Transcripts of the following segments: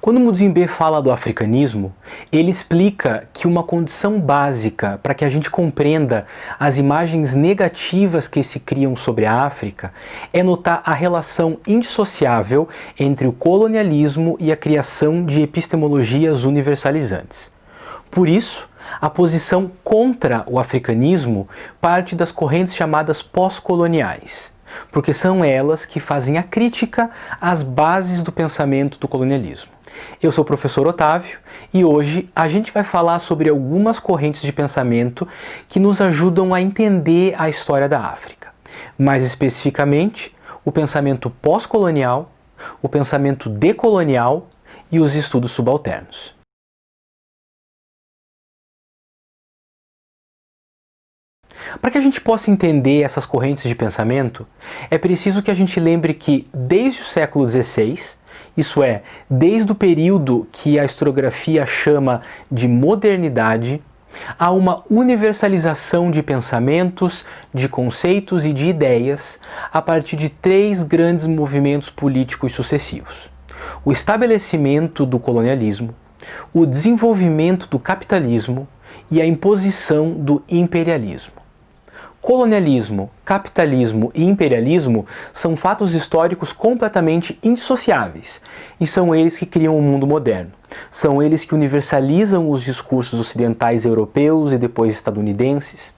Quando Mudimbe fala do africanismo, ele explica que uma condição básica para que a gente compreenda as imagens negativas que se criam sobre a África é notar a relação indissociável entre o colonialismo e a criação de epistemologias universalizantes. Por isso, a posição contra o africanismo parte das correntes chamadas pós-coloniais, porque são elas que fazem a crítica às bases do pensamento do colonialismo. Eu sou o professor Otávio e hoje a gente vai falar sobre algumas correntes de pensamento que nos ajudam a entender a história da África. Mais especificamente, o pensamento pós-colonial, o pensamento decolonial e os estudos subalternos. Para que a gente possa entender essas correntes de pensamento, é preciso que a gente lembre que, desde o século XVI, isso é, desde o período que a historiografia chama de modernidade, há uma universalização de pensamentos, de conceitos e de ideias a partir de três grandes movimentos políticos sucessivos: o estabelecimento do colonialismo, o desenvolvimento do capitalismo e a imposição do imperialismo. Colonialismo, capitalismo e imperialismo são fatos históricos completamente indissociáveis e são eles que criam o mundo moderno. São eles que universalizam os discursos ocidentais europeus e depois estadunidenses.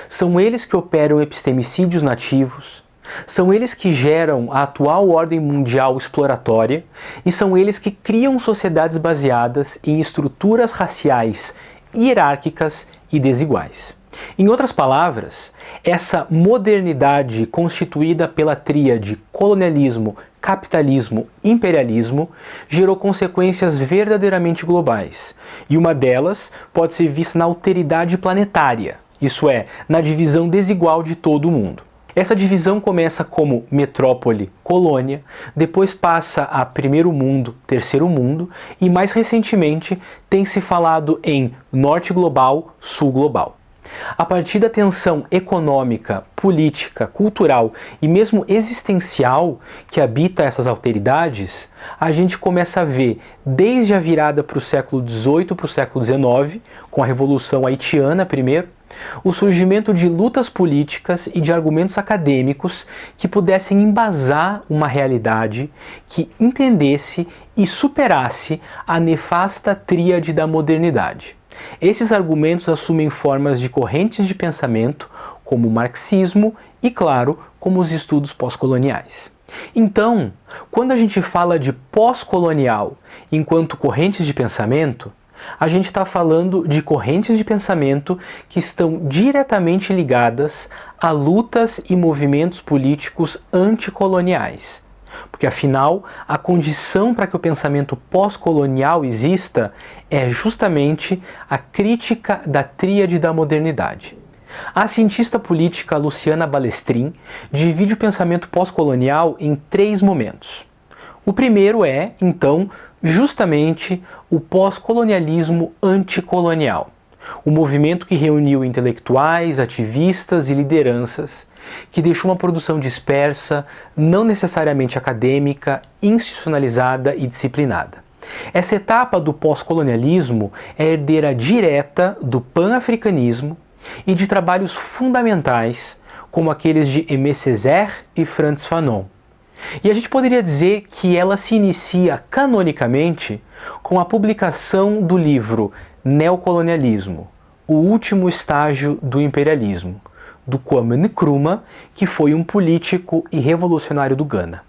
São eles que operam epistemicídios nativos. São eles que geram a atual ordem mundial exploratória e são eles que criam sociedades baseadas em estruturas raciais hierárquicas e desiguais. Em outras palavras, essa modernidade constituída pela tríade colonialismo, capitalismo e imperialismo gerou consequências verdadeiramente globais, e uma delas pode ser vista na alteridade planetária, isso é, na divisão desigual de todo o mundo. Essa divisão começa como metrópole, colônia, depois passa a primeiro mundo, terceiro mundo e mais recentemente tem se falado em norte global, sul global. A partir da tensão econômica, política, cultural e mesmo existencial que habita essas alteridades, a gente começa a ver, desde a virada para o século XVIII para o século XIX, com a Revolução Haitiana primeiro, o surgimento de lutas políticas e de argumentos acadêmicos que pudessem embasar uma realidade que entendesse e superasse a nefasta tríade da modernidade. Esses argumentos assumem formas de correntes de pensamento, como o marxismo e, claro, como os estudos pós-coloniais. Então, quando a gente fala de pós-colonial enquanto correntes de pensamento, a gente está falando de correntes de pensamento que estão diretamente ligadas a lutas e movimentos políticos anticoloniais. Porque, afinal, a condição para que o pensamento pós-colonial exista é justamente a crítica da tríade da modernidade. A cientista política Luciana Balestrin divide o pensamento pós-colonial em três momentos. O primeiro é, então, justamente o pós-colonialismo anticolonial, o movimento que reuniu intelectuais, ativistas e lideranças, que deixou uma produção dispersa, não necessariamente acadêmica, institucionalizada e disciplinada. Essa etapa do pós-colonialismo é herdeira direta do pan-africanismo e de trabalhos fundamentais, como aqueles de Aimé Césaire e Frantz Fanon. E a gente poderia dizer que ela se inicia canonicamente com a publicação do livro Neocolonialismo, o último estágio do imperialismo, do Kwame Nkrumah, que foi um político e revolucionário do Ghana.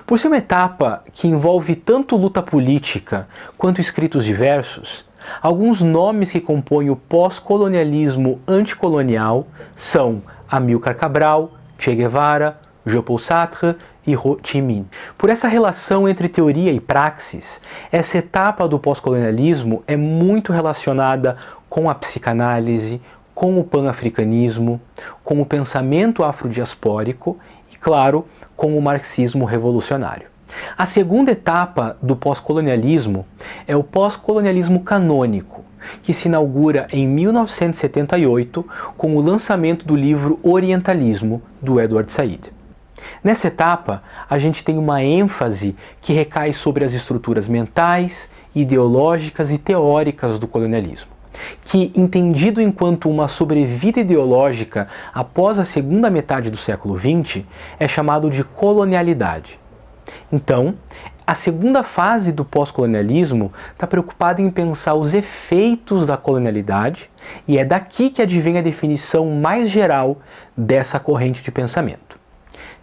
Por ser uma etapa que envolve tanto luta política quanto escritos diversos, alguns nomes que compõem o pós-colonialismo anticolonial são Amílcar Cabral, Che Guevara, Jean-Paul Sartre e Ho Chi Minh. Por essa relação entre teoria e praxis, essa etapa do pós-colonialismo é muito relacionada com a psicanálise, com o pan-africanismo, com o pensamento afrodiaspórico e, claro, com o marxismo revolucionário. A segunda etapa do pós-colonialismo é o pós-colonialismo canônico, que se inaugura em 1978 com o lançamento do livro Orientalismo, do Edward Said. Nessa etapa, a gente tem uma ênfase que recai sobre as estruturas mentais, ideológicas e teóricas do colonialismo, que, entendido enquanto uma sobrevida ideológica após a segunda metade do século XX, é chamado de colonialidade. Então, a segunda fase do pós-colonialismo está preocupada em pensar os efeitos da colonialidade, e é daqui que advém a definição mais geral dessa corrente de pensamento.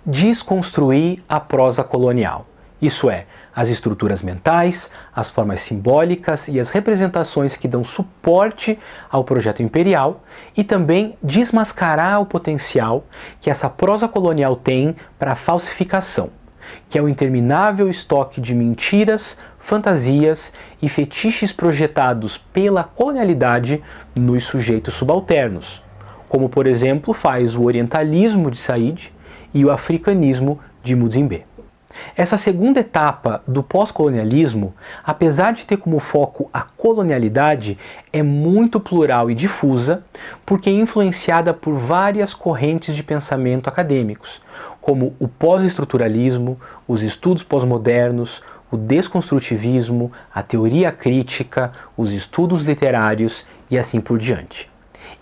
Desconstruir a prosa colonial, isso é, as estruturas mentais, as formas simbólicas e as representações que dão suporte ao projeto imperial, e também desmascarar o potencial que essa prosa colonial tem para a falsificação, que é o interminável estoque de mentiras, fantasias e fetiches projetados pela colonialidade nos sujeitos subalternos, como por exemplo faz o orientalismo de Said e o africanismo de Mudimbe. Essa segunda etapa do pós-colonialismo, apesar de ter como foco a colonialidade, é muito plural e difusa, porque é influenciada por várias correntes de pensamento acadêmicos, como o pós-estruturalismo, os estudos pós-modernos, o desconstrutivismo, a teoria crítica, os estudos literários e assim por diante.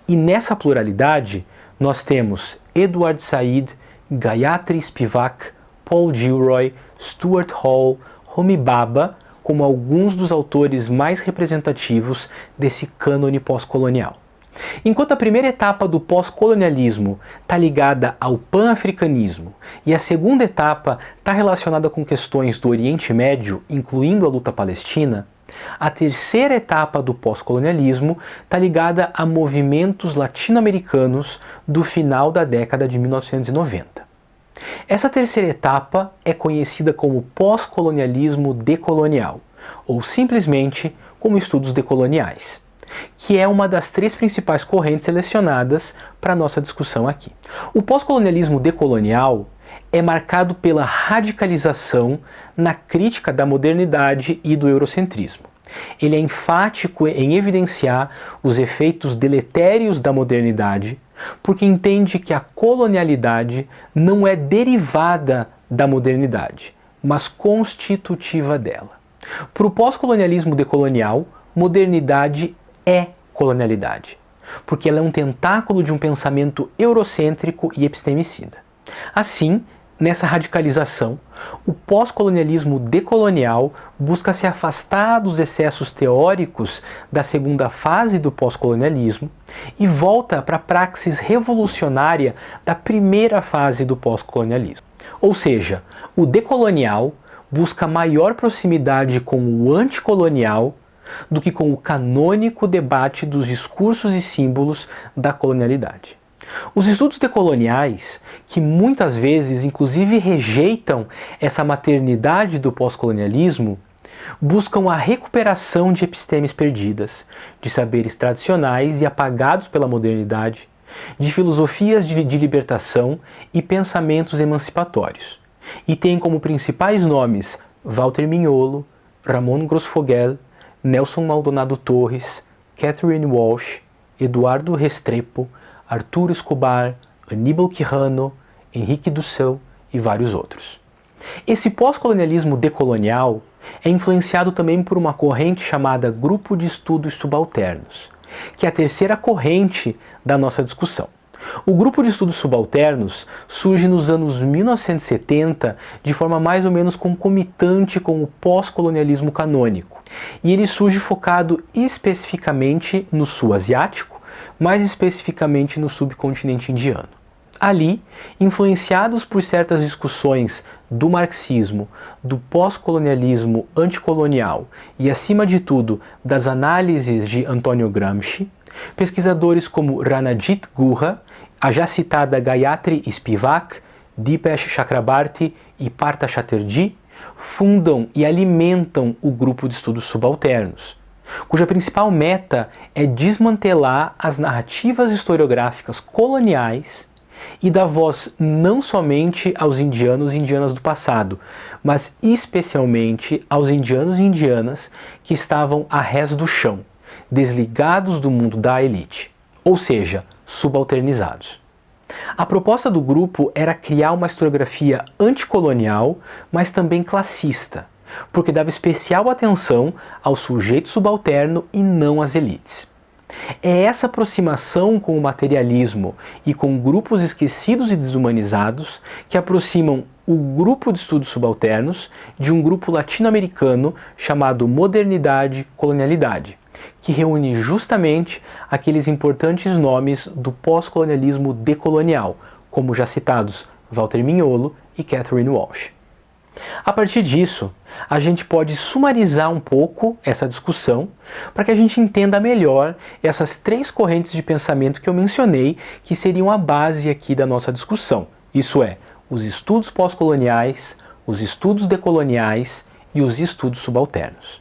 E nessa pluralidade, nós temos Edward Said, Gayatri Spivak, Paul Gilroy, Stuart Hall, Homi Bhabha como alguns dos autores mais representativos desse cânone pós-colonial. Enquanto a primeira etapa do pós-colonialismo está ligada ao pan-africanismo e a segunda etapa está relacionada com questões do Oriente Médio, incluindo a luta palestina, a terceira etapa do pós-colonialismo está ligada a movimentos latino-americanos do final da década de 1990. Essa terceira etapa é conhecida como pós-colonialismo decolonial, ou simplesmente como estudos decoloniais, que é uma das três principais correntes selecionadas para a nossa discussão aqui. O pós-colonialismo decolonial é marcado pela radicalização na crítica da modernidade e do eurocentrismo. Ele é enfático em evidenciar os efeitos deletérios da modernidade, porque entende que a colonialidade não é derivada da modernidade, mas constitutiva dela. Para o pós-colonialismo decolonial, modernidade é colonialidade, porque ela é um tentáculo de um pensamento eurocêntrico e epistemicida. Assim, nessa radicalização, o pós-colonialismo decolonial busca se afastar dos excessos teóricos da segunda fase do pós-colonialismo e volta para a praxis revolucionária da primeira fase do pós-colonialismo. Ou seja, o decolonial busca maior proximidade com o anticolonial do que com o canônico debate dos discursos e símbolos da colonialidade. Os estudos decoloniais, que muitas vezes inclusive rejeitam essa maternidade do pós-colonialismo, buscam a recuperação de epistemes perdidas, de saberes tradicionais e apagados pela modernidade, de filosofias de libertação e pensamentos emancipatórios. E têm como principais nomes Walter Mignolo, Ramon Grossfogel, Nelson Maldonado Torres, Catherine Walsh, Eduardo Restrepo, Arturo Escobar, Aníbal Quijano, Henrique Dussel e vários outros. Esse pós-colonialismo decolonial é influenciado também por uma corrente chamada Grupo de Estudos Subalternos, que é a terceira corrente da nossa discussão. O Grupo de Estudos Subalternos surge nos anos 1970 de forma mais ou menos concomitante com o pós-colonialismo canônico, e ele surge focado especificamente no sul asiático, mais especificamente no subcontinente indiano. Ali, influenciados por certas discussões do marxismo, do pós-colonialismo anticolonial e, acima de tudo, das análises de Antonio Gramsci, pesquisadores como Ranajit Guha, a já citada Gayatri Spivak, Dipesh Chakrabarty e Partha Chatterjee fundam e alimentam o Grupo de Estudos Subalternos, cuja principal meta é desmantelar as narrativas historiográficas coloniais e dar voz não somente aos indianos e indianas do passado, mas especialmente aos indianos e indianas que estavam a rés do chão, desligados do mundo da elite, ou seja, subalternizados. A proposta do grupo era criar uma historiografia anticolonial, mas também classista, porque dava especial atenção ao sujeito subalterno e não às elites. É essa aproximação com o materialismo e com grupos esquecidos e desumanizados que aproximam o grupo de estudos subalternos de um grupo latino-americano chamado Modernidade-Colonialidade, que reúne justamente aqueles importantes nomes do pós-colonialismo decolonial, como já citados Walter Mignolo e Catherine Walsh. A partir disso, a gente pode sumarizar um pouco essa discussão para que a gente entenda melhor essas três correntes de pensamento que eu mencionei, que seriam a base aqui da nossa discussão. Isso é, os estudos pós-coloniais, os estudos decoloniais e os estudos subalternos.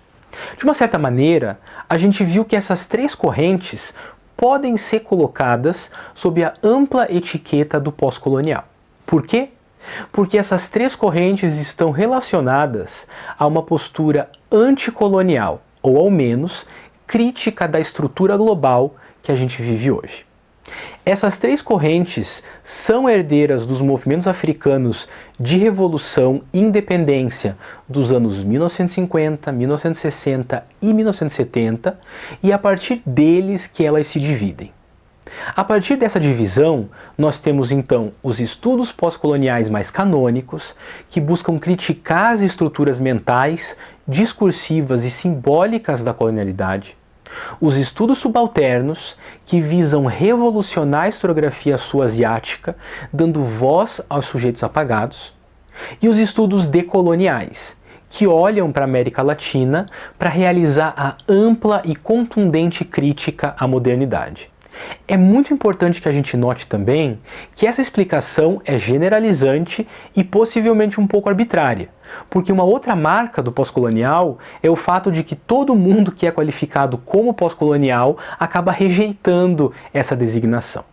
De uma certa maneira, a gente viu que essas três correntes podem ser colocadas sob a ampla etiqueta do pós-colonial. Por quê? Porque essas três correntes estão relacionadas a uma postura anticolonial, ou ao menos crítica da estrutura global que a gente vive hoje. Essas três correntes são herdeiras dos movimentos africanos de revolução e independência dos anos 1950, 1960 e 1970, e é a partir deles que elas se dividem. A partir dessa divisão, nós temos então os estudos pós-coloniais mais canônicos, que buscam criticar as estruturas mentais, discursivas e simbólicas da colonialidade, os estudos subalternos, que visam revolucionar a historiografia sul-asiática, dando voz aos sujeitos apagados, e os estudos decoloniais, que olham para a América Latina para realizar a ampla e contundente crítica à modernidade. É muito importante que a gente note também que essa explicação é generalizante e possivelmente um pouco arbitrária, porque uma outra marca do pós-colonial é o fato de que todo mundo que é qualificado como pós-colonial acaba rejeitando essa designação.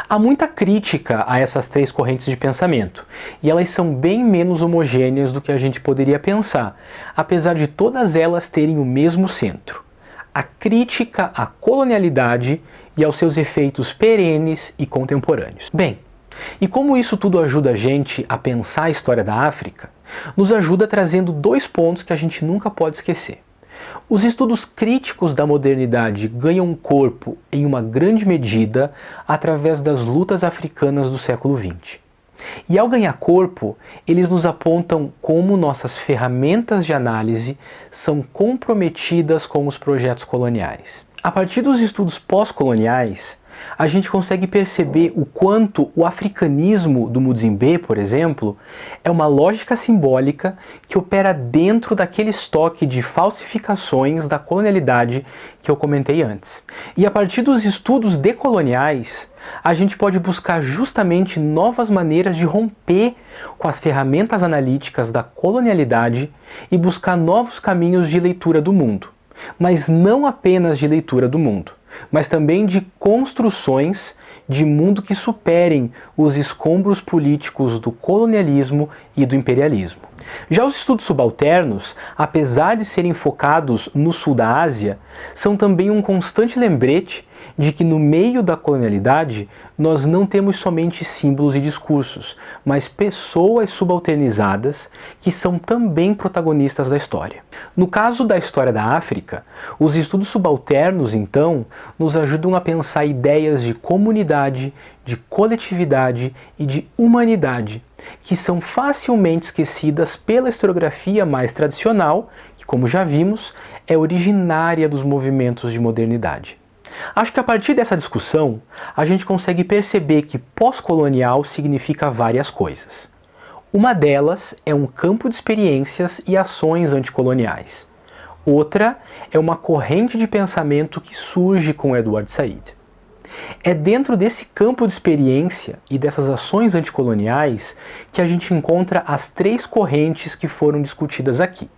Há muita crítica a essas três correntes de pensamento, e elas são bem menos homogêneas do que a gente poderia pensar, apesar de todas elas terem o mesmo centro: a crítica à colonialidade e aos seus efeitos perenes e contemporâneos. Bem, e como isso tudo ajuda a gente a pensar a história da África, nos ajuda trazendo dois pontos que a gente nunca pode esquecer. Os estudos críticos da modernidade ganham corpo, em uma grande medida, através das lutas africanas do século XX. E ao ganhar corpo, eles nos apontam como nossas ferramentas de análise são comprometidas com os projetos coloniais. A partir dos estudos pós-coloniais, a gente consegue perceber o quanto o africanismo do Mudimbe, por exemplo, é uma lógica simbólica que opera dentro daquele estoque de falsificações da colonialidade que eu comentei antes. E a partir dos estudos decoloniais, a gente pode buscar justamente novas maneiras de romper com as ferramentas analíticas da colonialidade e buscar novos caminhos de leitura do mundo. Mas não apenas de leitura do mundo, mas também de construções de mundo que superem os escombros políticos do colonialismo e do imperialismo. Já os estudos subalternos, apesar de serem focados no sul da Ásia, são também um constante lembrete de que no meio da colonialidade nós não temos somente símbolos e discursos, mas pessoas subalternizadas que são também protagonistas da história. No caso da história da África, os estudos subalternos, então, nos ajudam a pensar ideias de comunidade, de coletividade e de humanidade, que são facilmente esquecidas pela historiografia mais tradicional, que, como já vimos, é originária dos movimentos de modernidade. Acho que a partir dessa discussão, a gente consegue perceber que pós-colonial significa várias coisas. Uma delas é um campo de experiências e ações anticoloniais. Outra é uma corrente de pensamento que surge com Edward Said. É dentro desse campo de experiência e dessas ações anticoloniais que a gente encontra as três correntes que foram discutidas aqui: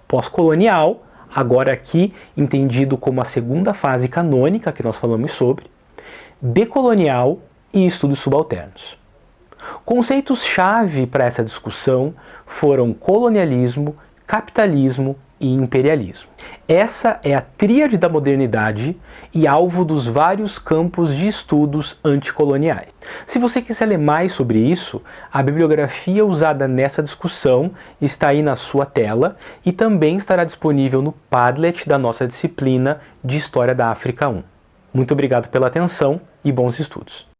pós-colonial, agora aqui entendido como a segunda fase canônica que nós falamos sobre, decolonial e estudos subalternos. Conceitos-chave para essa discussão foram colonialismo, capitalismo e imperialismo. Essa é a tríade da modernidade e alvo dos vários campos de estudos anticoloniais. Se você quiser ler mais sobre isso, a bibliografia usada nessa discussão está aí na sua tela e também estará disponível no Padlet da nossa disciplina de História da África 1. Muito obrigado pela atenção e bons estudos.